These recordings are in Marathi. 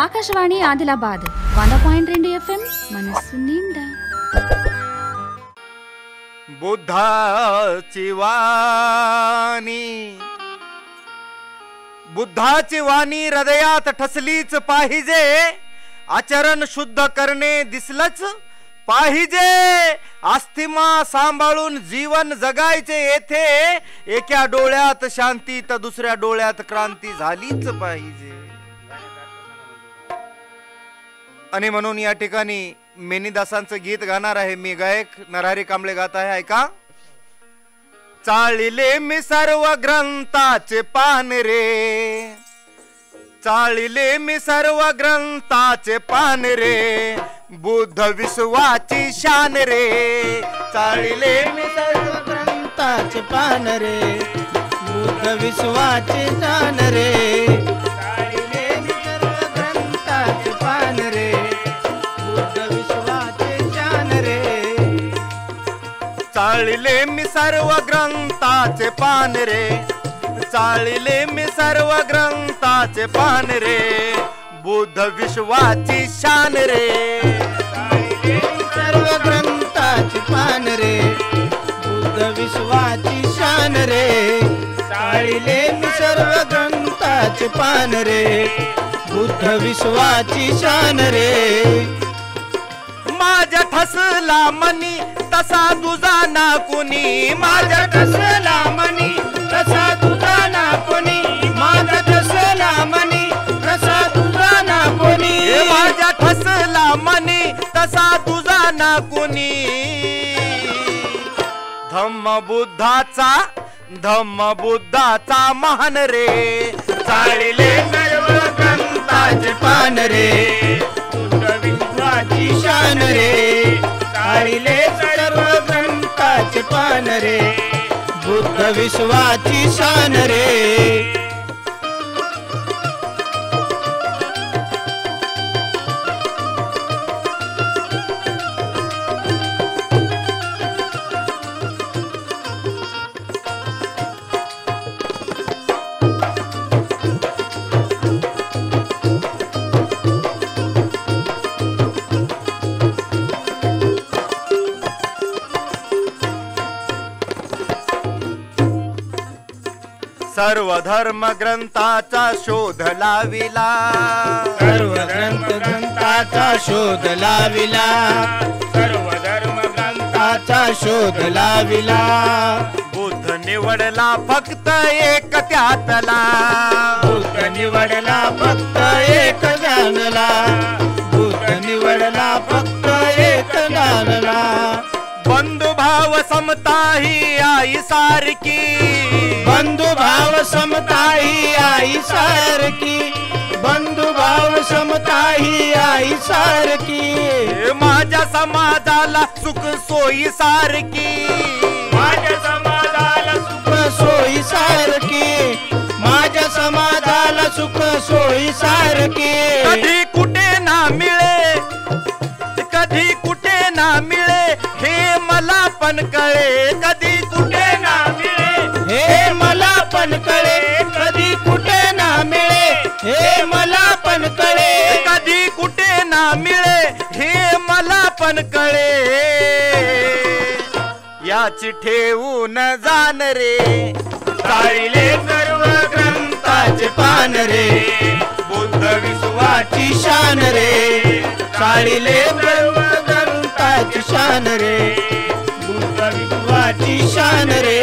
ఆకాశవాణి ఆదిలాబాద్ 100.2 FM మనస్సు నిండా. बुद्धाची वाणी हृदयात ठसलीच पाहिजे, आचरण शुद्ध करणे दिसलंच पाहिजे. आस्तिमा सांभाळून जीवन जगायचे येथे, एका डोळ्यात शांती तर दुसऱ्या डोळ्यात क्रांती झालीच पाहिजे. आणि म्हणून या ठिकाणी मेनीदासांचं गीत गाणार आहे मी, गायक नरहरी कांबळे गात आहे, ऐका. चाळिले मी सर्व ग्रंथाचे पान रे, चाळिले मी सर्व ग्रंथाचे पान रे, बुद्ध विश्वाची शान रे. चाळिले मी सर्व ग्रंथाचे पान रे, बुद्ध विश्वाची शान रे. चाळिले मी सर्व ग्रंथाचे पान रे, बुद्ध विश्वाची शान रे. चाळिले मी सर्व ग्रंथाचे पान रे, चाळिले मी सर्व ग्रंथाचे पान रे, बुद्ध विश्वाची शान रे. चाळिले मी सर्व ग्रंथाचे पान रे, बुद्ध विश्वाची शान रे. चाळिले मी सर्व ग्रंथाचे पान रे, बुद्ध विश्वाची शान रे. माझ्या ठसला मनी तसा तुझा ना कुणी, माझ्या ठसला मनी तसा तुझा ना कोणी, माझ्या ठसला मनी तसा तुझा ना कोणी. माझ्या ठसला मनी तसा तुझा ना कुणी. धम्म बुद्धाचा महान रे, चाळिले सर्व ग्रंथाचे पान रे, बुद्ध विश्वाची शान रे. चाळिले सर्व ग्रंथाचे पान रे, बुद्ध विश्वाची शान रे. सर्व धर्म ग्रंथाचा शोध लाविला, सर्व ग्रंथाचा शोध लाविला, सर्व धर्म ग्रंथाचा शोध लाविला. बुद्ध निवडला फक्त एक त्यातला, बुद्ध निवडला फक्त एक जाणला, बुद्ध निवडला फक्त एक जाणला. बंधुभाव समता ही आई सारखी, बंधुभाव समता ही आई सारखी, बंधुभाव समता ही आई सारखी. माझ्या समाजाला सुख सोयी सारखी, माझ्या समाजाला सुख सोयी सारखी, माझ्या समाजाला सुख सोयी सारखी. कधी कुठे ना मिळे, कधी कुठे ना मिळे, हे मला पण कळे. कधी कुठे ना मिळे, हे मला पण कळे. कधी कुठे ना मिळे, हे मला पण कळे. कधी कुठे ना मिळे, हे मला पण कळे. याची ठेवून जाण रे, चाळिले सर्व ग्रंथाचे पान रे, बुद्ध विश्वाची शान रे. चाळिले सर्व ग्रंथाची शान रे, बुद्ध विश्वाची शान रे.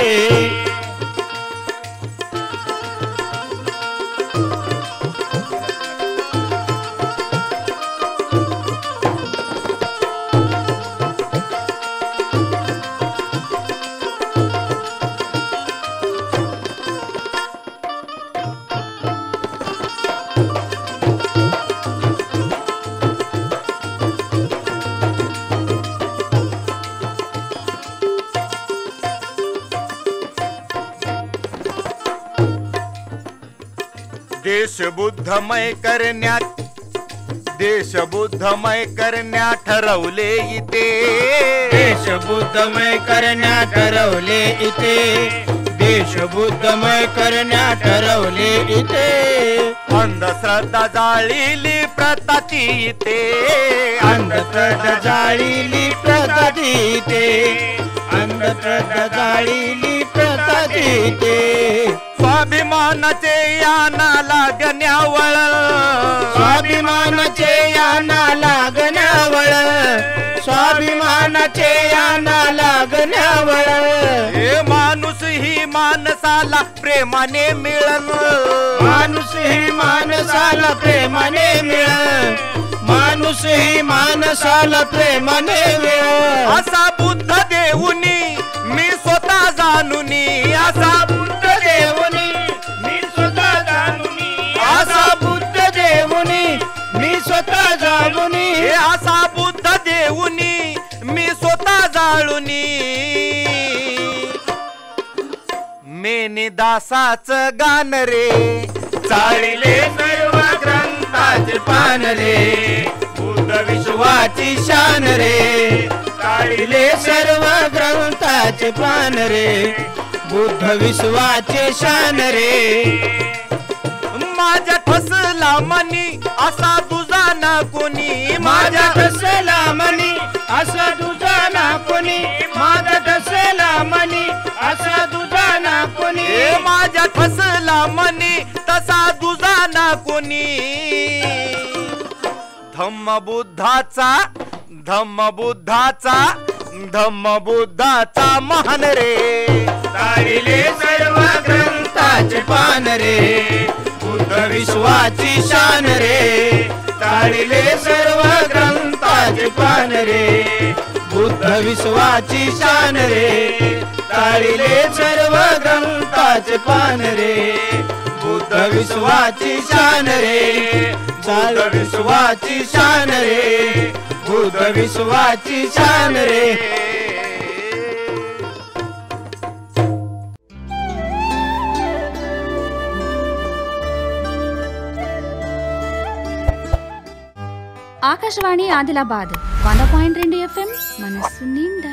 देश बुद्धमय करण्यात ठरवले इथे, देश बुद्धमय करण्यात ठरवले इथे, देश देश बुद्धमय करण्या ठरवले इथे. अंधश्रद्धा जाळीली प्रथा ती इथे. अंधश्रद्धा जाळीली प्रथा इथे. अंधश्रद्धा जाळीली प्रथा इथे. स्वाभिमानाचे याना लागण्यावळ. स्वाभिमानाचे याना लागण्यावळ. स्वाभिमानाचे याना लागण्यावळ. हे माणूस ही माणसाला प्रेमाने मिळन. माणूस ही माणसाला प्रेमाने मिळन. माणूस ही माणसाला प्रेमाने मिळन. असा बुद्ध देऊनी मी स्वतः जाणूनी. असा बुद्ध देवनी मी स्वतः जाणूनी. असा बुद्ध देवनी मी स्वतः जाणूनी. हे असा बुद्ध देऊनी मी स्वतः जाळूनी. मेनी दासाच गान रे. चाळीले सर्व ग्रंथाचे पान रे. बुद्ध विश्वाची शान रे. चाळीले सर्व ग्रंथाचे पान रे. बुद्ध विश्वाचे शान रे. माझ्या ठसला मनी असा तुझा ना कोणी. माझ्या ठसला मनी असा तुझा ना कोणी. माझ्या ठसला मनी असा तुझा ना कोणी. हे माझ्या ठसला मनी तसा तुझा ना कोणी. धम्म बुद्धाचा धम्म बुद्धाचा धम्म बुद्धाचा महान रे. चाळीले सर्व ग्रंथाचे पान रे. बुद्ध विश्वाची शान रे. चाळीले सर्व ग्रंथाचे पान रे. बुद्ध विश्वाची शान रे. चाळीले सर्व ग्रंथाचे पान रे. बुद्ध विश्वाची शान रे. बुद्ध विश्वाची शान रे. बुद्ध विश्वाची शान रे. ఆకాశవాణి ఆదిలాబాద్ 100.2 FM మనస్సు నిండా.